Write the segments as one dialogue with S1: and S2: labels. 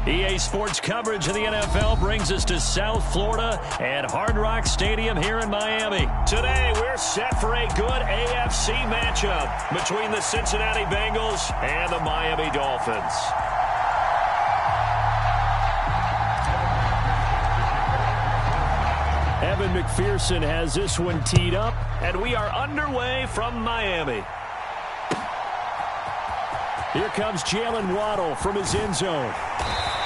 S1: EA Sports coverage of the NFL brings us to South Florida at Hard Rock Stadium here in Miami. Today, we're set for a good AFC matchup between the Cincinnati Bengals and the Miami Dolphins. Evan McPherson has this one teed up, and we are underway from Miami. Here comes Jalen Waddle from his end zone.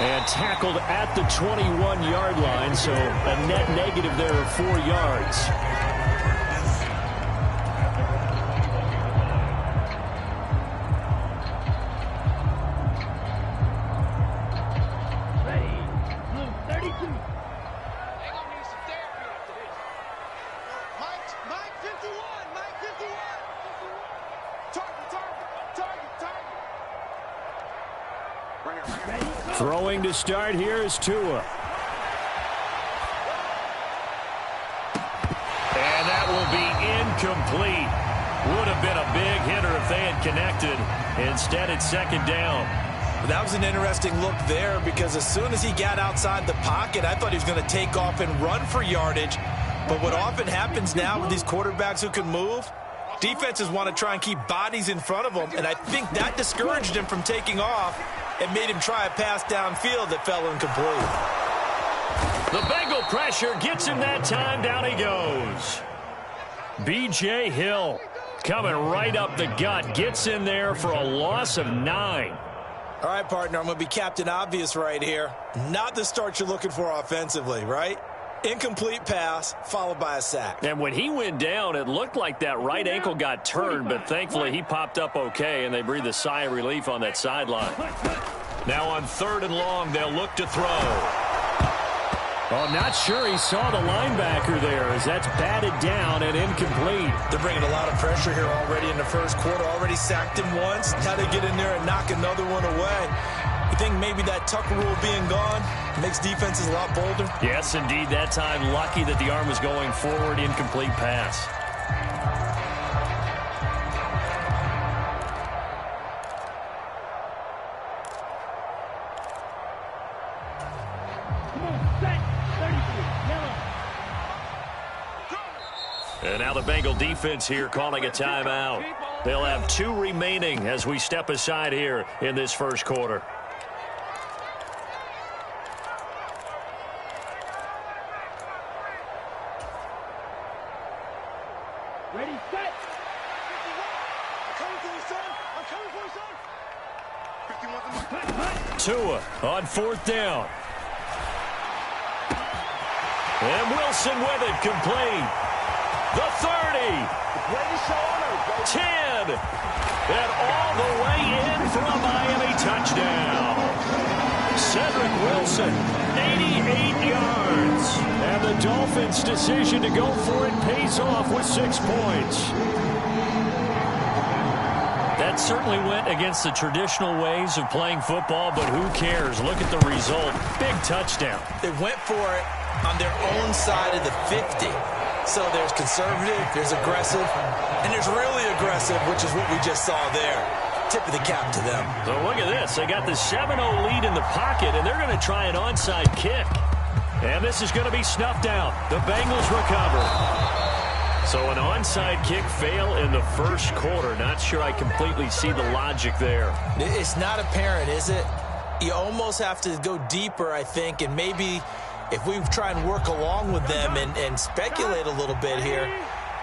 S1: And tackled at the 21-yard line, so a net negative there of 4 yards.
S2: Ready, blue 32. They're gonna need some therapy after this. Mike 51, Mike 51. Target.
S1: Throwing to start here is Tua. And that will be incomplete. Would have been a big hitter if they had connected. Instead, it's second down.
S3: That was an interesting look there because as soon as he got outside the pocket, I thought he was going to take off and run for yardage. But what often happens now with these quarterbacks who can move, defenses want to try and keep bodies in front of them, and I think that discouraged him from taking off and made him try a pass downfield that fell incomplete.
S1: The Bengal pressure gets him that time. Down he goes. B.J. Hill coming right up the gut. Gets in there for a loss of 9.
S3: All right, partner, I'm going to be Captain Obvious right here. Not the start you're looking for offensively, right? Incomplete pass, followed by a sack.
S1: And when he went down, it looked like that right ankle got turned, but thankfully he popped up okay, and they breathed a sigh of relief on that sideline. Now on 3rd and long, they'll look to throw. Oh, not sure he saw the linebacker there as that's batted down and incomplete.
S3: They're bringing a lot of pressure here already in the first quarter. Already sacked him once. Now they get in there and knock another one away. You think maybe that Tucker rule being gone makes defenses a lot bolder?
S1: Yes, indeed. That time, lucky that the arm was going forward. Incomplete pass. And now the Bengal defense here calling a timeout. They'll have 2 remaining as we step aside here in this first quarter.
S2: Ready, set. I'm coming for you, son.
S1: Tua on 4th down. And Wilson with it, complete. The 30. 10. And all the way in for a Miami touchdown. Cedric Wilson, 88 yards. And the Dolphins' decision to go for it pays off with 6 points. That certainly went against the traditional ways of playing football, but who cares? Look at the result. Big touchdown.
S3: They went for it on their own side of the 50. So there's conservative, there's aggressive, and there's really aggressive, which is what we just saw there. Tip of the cap to them.
S1: So look at this. They got the 7-0 lead in the pocket, and they're going to try an onside kick. And this is going to be snuffed out. The Bengals recover. So an onside kick fail in the first quarter. Not sure I completely see the logic there.
S3: It's not apparent, is it? You almost have to go deeper, I think, and maybe if we try and work along with them and speculate a little bit here,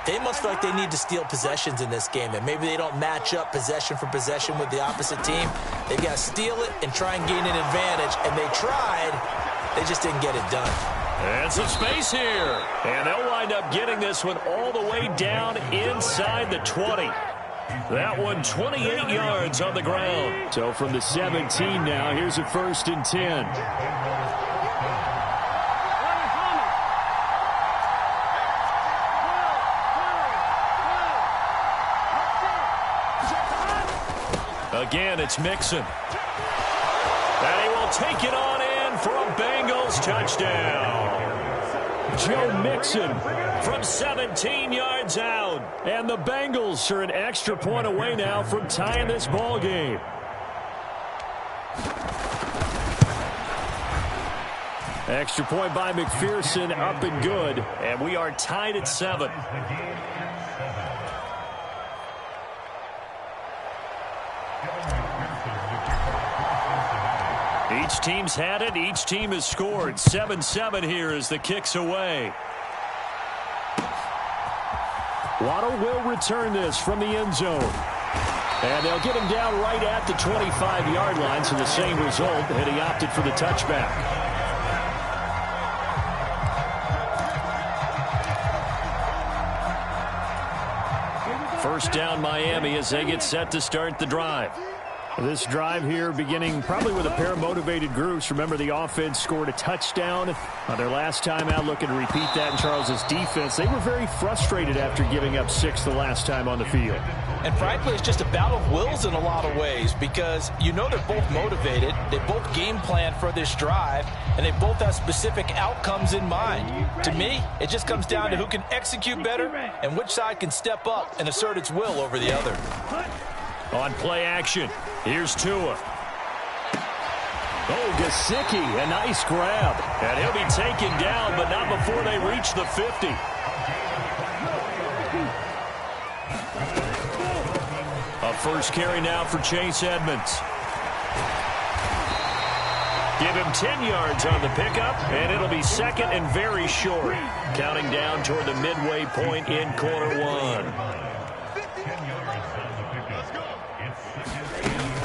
S3: they must feel like they need to steal possessions in this game, and maybe they don't match up possession for possession with the opposite team. They've got to steal it and try and gain an advantage, and they tried. They just didn't get it done.
S1: And some space here. And they'll wind up getting this one all the way down inside the 20. That one 28 yards on the ground. So from the 17 now, here's a 1st and 10. Again, it's Mixon. And he will take it on in for a Bengals touchdown. Joe Mixon from 17 yards out. And the Bengals are an extra point away now from tying this ball game. Extra point by McPherson, up and good. And we are tied at 7. Each team's had it. Each team has scored. 7-7 here as the kick's away. Waddle will return this from the end zone. And they'll get him down right at the 25-yard line, so the same result, and he opted for the touchback. First down Miami as they get set to start the drive. This drive here beginning probably with a pair of motivated groups. Remember, the offense scored a touchdown on their last time out, looking to repeat that in Charles's defense. They were very frustrated after giving up 6 the last time on the field.
S3: And frankly, it's just a battle of wills in a lot of ways because you know they're both motivated, they both game plan for this drive, and they both have specific outcomes in mind. To me, it just comes down to who can execute better and which side can step up and assert its will over the other.
S1: On play action, here's Tua. Oh, Gesicki, a nice grab. And he'll be taken down, but not before they reach the 50. A first carry now for Chase Edmonds. Give him 10 yards on the pickup, and it'll be second and very short. Counting down toward the midway point in quarter 1.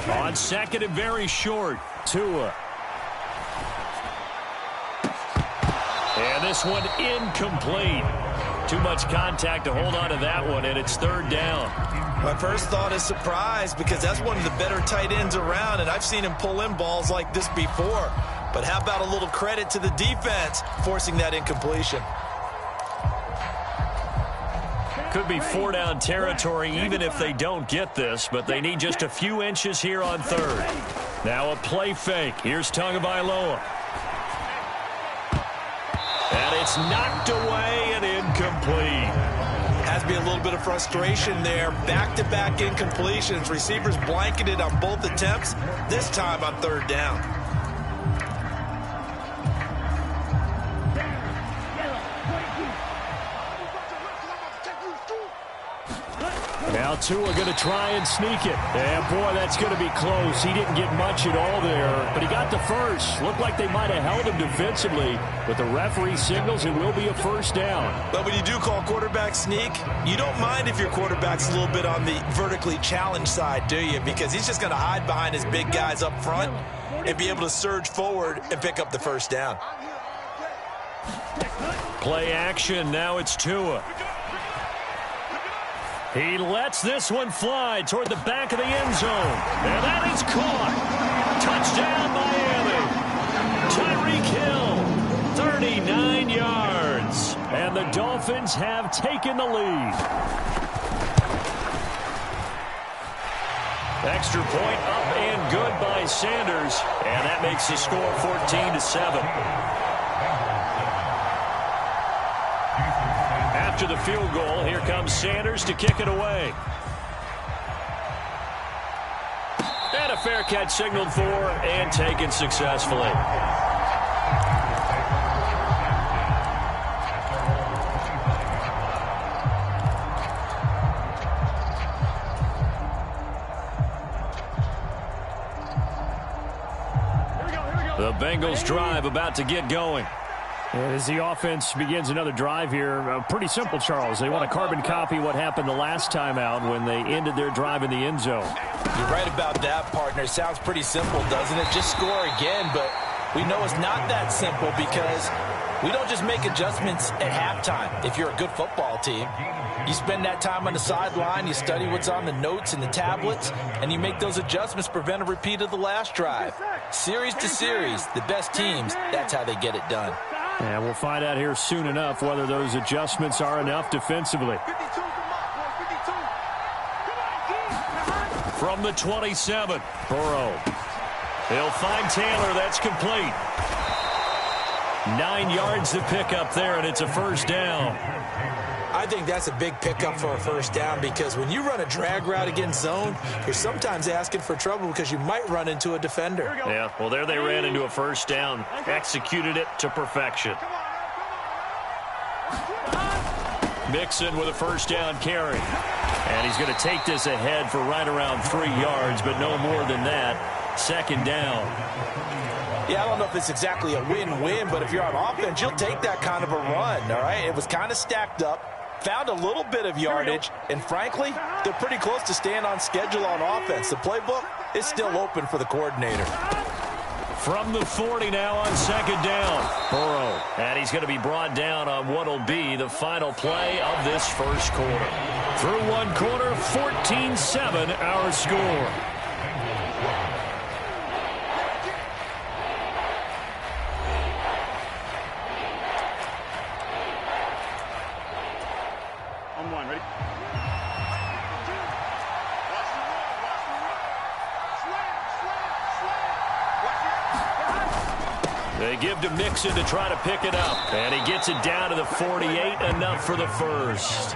S1: On second and very short, Tua. And this one incomplete. Too much contact to hold on to that one, and it's third down.
S3: My first thought is surprise because that's one of the better tight ends around, and I've seen him pull in balls like this before. But how about a little credit to the defense forcing that incompletion?
S1: Could be 4-down territory even if they don't get this, but they need just a few inches here on third. Now a play fake. Here's Tagovailoa. And it's knocked away and incomplete.
S3: Has to be a little bit of frustration there. Back-to-back incompletions. Receivers blanketed on both attempts, this time on third down.
S1: Now Tua going to try and sneak it. And boy, that's going to be close. He didn't get much at all there, but he got the first. Looked like they might have held him defensively, but the referee signals it will be a first down.
S3: But when you do call quarterback sneak, you don't mind if your quarterback's a little bit on the vertically challenged side, do you? Because he's just going to hide behind his big guys up front and be able to surge forward and pick up the first down.
S1: Play action. Now it's Tua. He lets this one fly toward the back of the end zone. And that is caught. Touchdown, Miami. Tyreek Hill, 39 yards. And the Dolphins have taken the lead. Extra point up and good by Sanders. And that makes the score 14-7. After the field goal, here comes Sanders to kick it away. And a fair catch signaled for and taken successfully. The Bengals drive about to get going. As the offense begins another drive here, pretty simple, Charles. They want to carbon copy what happened the last time out when they ended their drive in the end zone.
S3: You're right about that, partner. Sounds pretty simple, doesn't it? Just score again, but we know it's not that simple because we don't just make adjustments at halftime. If you're a good football team, you spend that time on the sideline, you study what's on the notes and the tablets, and you make those adjustments to prevent a repeat of the last drive. Series to series, the best teams, that's how they get it done.
S1: And we'll find out here soon enough whether those adjustments are enough defensively. From the 27, Burrow. He'll find Taylor. That's complete. 9 yards to pick up there, and it's a first down.
S3: I think that's a big pickup for a first down because when you run a drag route against zone, you're sometimes asking for trouble because you might run into a defender.
S1: Yeah, well, there they ran into a first down, executed it to perfection. Mixon with a first down carry. And he's going to take this ahead for right around 3 yards, but no more than that. Second down.
S3: Yeah, I don't know if it's exactly a win-win, but if you're on offense, you'll take that kind of a run, all right? It was kind of stacked up, found a little bit of yardage, and frankly, they're pretty close to staying on schedule on offense. The playbook is still open for the coordinator.
S1: From the 40 now on second down. Burrow. And he's going to be brought down on what will be the final play of this first quarter. Through one quarter, 14-7 our score.
S2: On one, ready?
S1: They give to Mixon to try to pick it up. And he gets it down to the 48, enough for the first.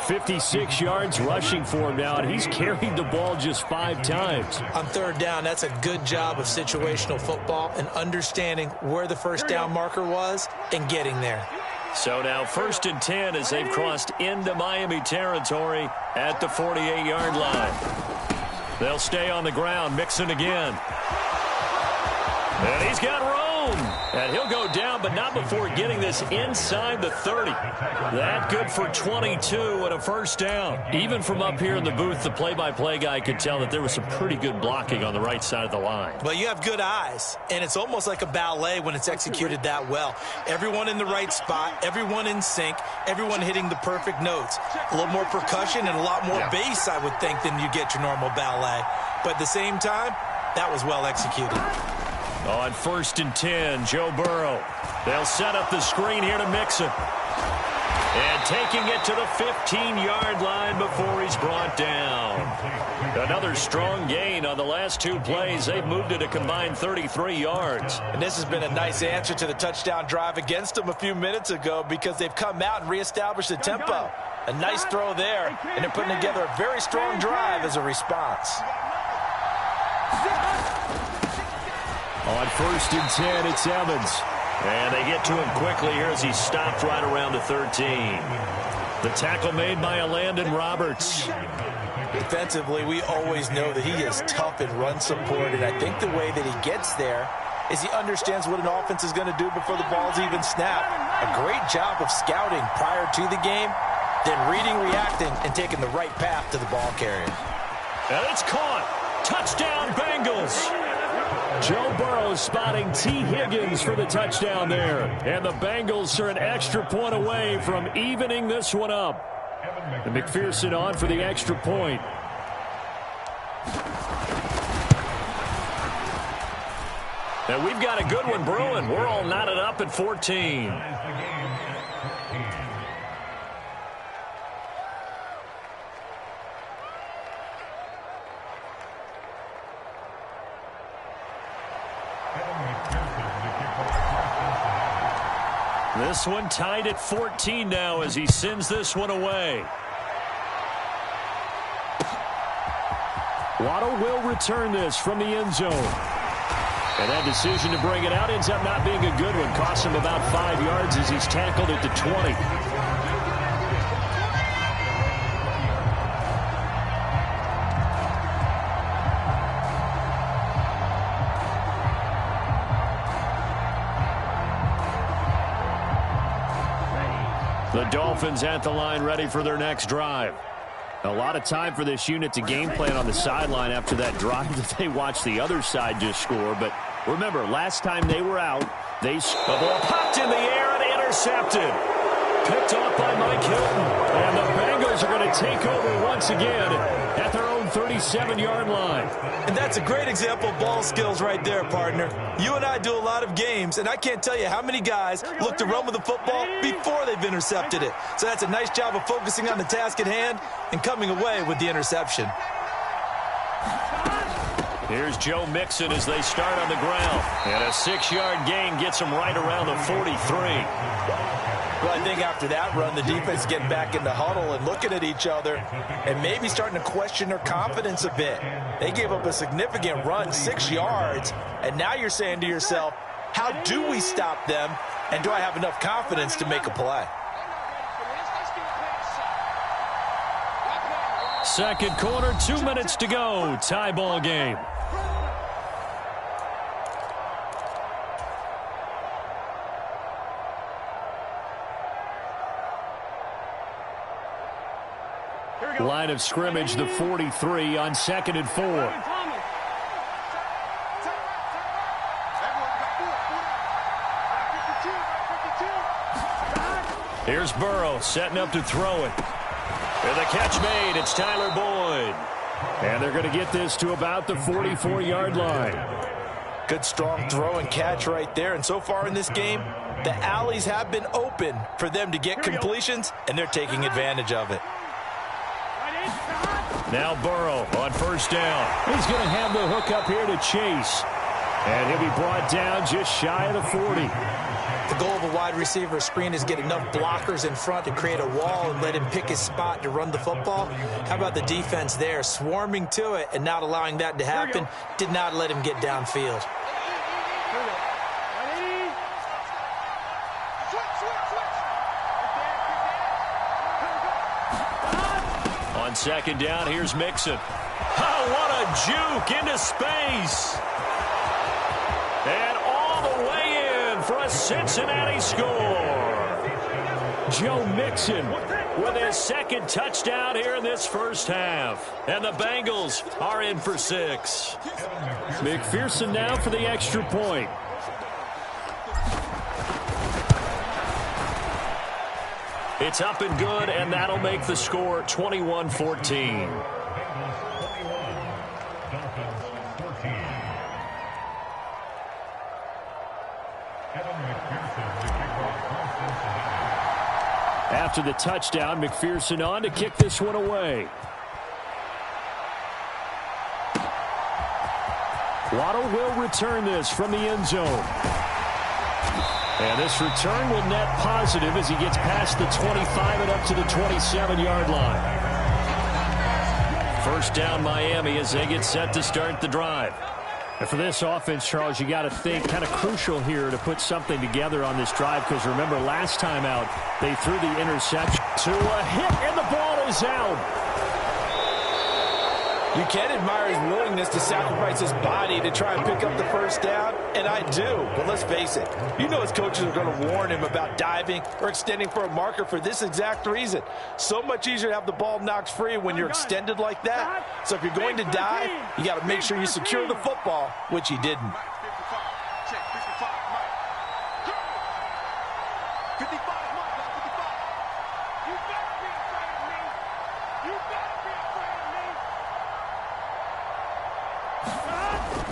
S1: 56 yards rushing for him now, and he's carried the ball just 5 times.
S3: On third down, that's a good job of situational football and understanding where the first down marker was and getting there.
S1: So now 1st and 10 as they've crossed into Miami territory at the 48-yard line. They'll stay on the ground. Mixon again. And he's got room. And he'll go down, but not before getting this inside the 30. That good for 22 and a first down. Even from up here in the booth, the play-by-play guy could tell that there was some pretty good blocking on the right side of the line.
S3: Well, you have good eyes, and it's almost like a ballet when it's executed that well. Everyone in the right spot, everyone in sync, everyone hitting the perfect notes. A little more percussion and a lot more bass, I would think, than you get your normal ballet. But at the same time, that was well executed.
S1: On 1st and 10, Joe Burrow. They'll set up the screen here to Mixon. And taking it to the 15-yard line before he's brought down. Another strong gain on the last 2 plays. They've moved it a combined 33 yards.
S3: And this has been a nice answer to the touchdown drive against them a few minutes ago because they've come out and reestablished the tempo. A nice throw there, and they're putting together a very strong drive as a response.
S1: On 1st and 10, it's Evans. And they get to him quickly here as he's stopped right around the 13. The tackle made by Landon Roberts.
S3: Defensively, we always know that he is tough in run support, and I think the way that he gets there is he understands what an offense is going to do before the ball's even snapped. A great job of scouting prior to the game, then reading, reacting, and taking the right path to the ball carrier.
S1: And it's caught. Touchdown, Bengals. Joe Burrow spotting T. Higgins for the touchdown there. And the Bengals are an extra point away from evening this one up. And McPherson on for the extra point. And we've got a good one brewing. We're all knotted up at 14. This one tied at 14 now as he sends this one away. Waddle will return this from the end zone. And that decision to bring it out ends up not being a good one. Costs him about 5 yards as he's tackled at the 20. The Dolphins at the line ready for their next drive. A lot of time for this unit to game plan on the sideline after that drive that they watched the other side just score. But remember, last time they were out, the ball popped in the air and intercepted. Picked off by Mike Hilton. And the Bengals are going to take over once again at their own 37-yard line.
S3: And that's a great example of ball skills right there, partner. You and I do a lot of games, and I can't tell you how many guys look to run with the football before they've intercepted it. So that's a nice job of focusing on the task at hand and coming away with the interception.
S1: Here's Joe Mixon as they start on the ground. And a 6-yard gain gets them right around the 43.
S3: Well, I think after that run, the defense getting back in the huddle and looking at each other and maybe starting to question their confidence a bit. They gave up a significant run, 6 yards, and now you're saying to yourself, how do we stop them, and do I have enough confidence to make a play?
S1: Second quarter, 2 minutes to go. Tie ball game. Line of scrimmage, the 43 on 2nd and 4. Here's Burrow setting up to throw it. And the catch made. It's Tyler Boyd. And they're going to get this to about the 44-yard line.
S3: Good strong throw and catch right there. And so far in this game, the alleys have been open for them to get completions, and they're taking advantage of it.
S1: Now Burrow on first down. He's going to have the hook up here to Chase. And he'll be brought down just shy of the 40.
S3: The goal of a wide receiver screen is get enough blockers in front to create a wall and let him pick his spot to run the football. How about the defense there, swarming to it and not allowing that to happen? Did not let him get downfield.
S1: On second down, here's Mixon. Oh, what a juke into space. And all the way in for a Cincinnati score. Joe Mixon with his second touchdown here in this first half. And the Bengals are in for 6. McPherson now for the extra point. It's up and good, and that'll make the score 21-14. After the touchdown, McPherson on to kick this one away. Waddle will return this from the end zone. And this return will net positive as he gets past the 25 and up to the 27-yard line. First down Miami as they get set to start the drive. And for this offense, Charles, you got to think kind of crucial here to put something together on this drive, because remember last time out they threw the interception to a hit and the ball is out.
S3: You can admire his willingness to sacrifice his body to try and pick up the first down, and I do. But let's face it, you know his coaches are going to warn him about diving or extending for a marker for this exact reason. So much easier to have the ball knocked free when you're extended like that. So if you're going to dive, you got to make sure you secure the football, which he didn't.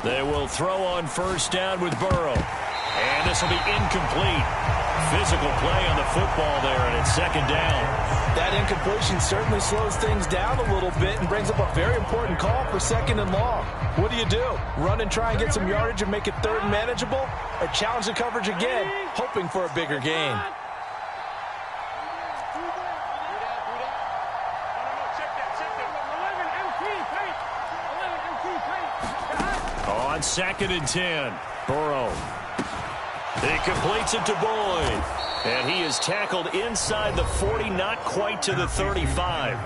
S1: They will throw on first down with Burrow. And this will be incomplete. Physical play on the football there, and it's second down.
S3: That incompletion certainly slows things down a little bit and brings up a very important call for second and long. What do? Run and try and get some yardage and make it third and manageable? Or challenge the coverage again, hoping for a bigger gain?
S1: On second and 10, Burrow. He completes it to Boyd. And he is tackled inside the 40, not quite to the 35.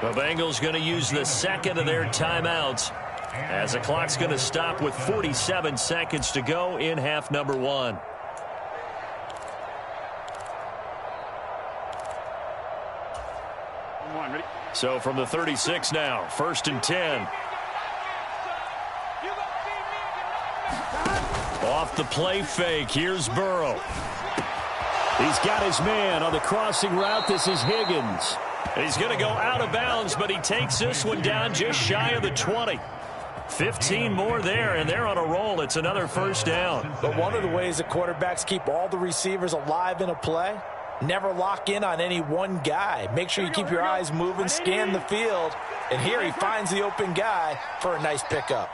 S1: The Bengals going to use the second of their timeouts as the clock's going to stop with 47 seconds to go in half number 1. So from the 36 now, first and 10. Off the play fake, here's Burrow. He's got his man on the crossing route. This is Higgins. He's going to go out of bounds, but he takes this one down just shy of the 20. 15 more there, and they're on a roll. It's another first down.
S3: But one of the ways that quarterbacks keep all the receivers alive in a play, never lock in on any one guy. Make sure you keep your eyes moving, scan the field, and here he finds the open guy for a nice pickup.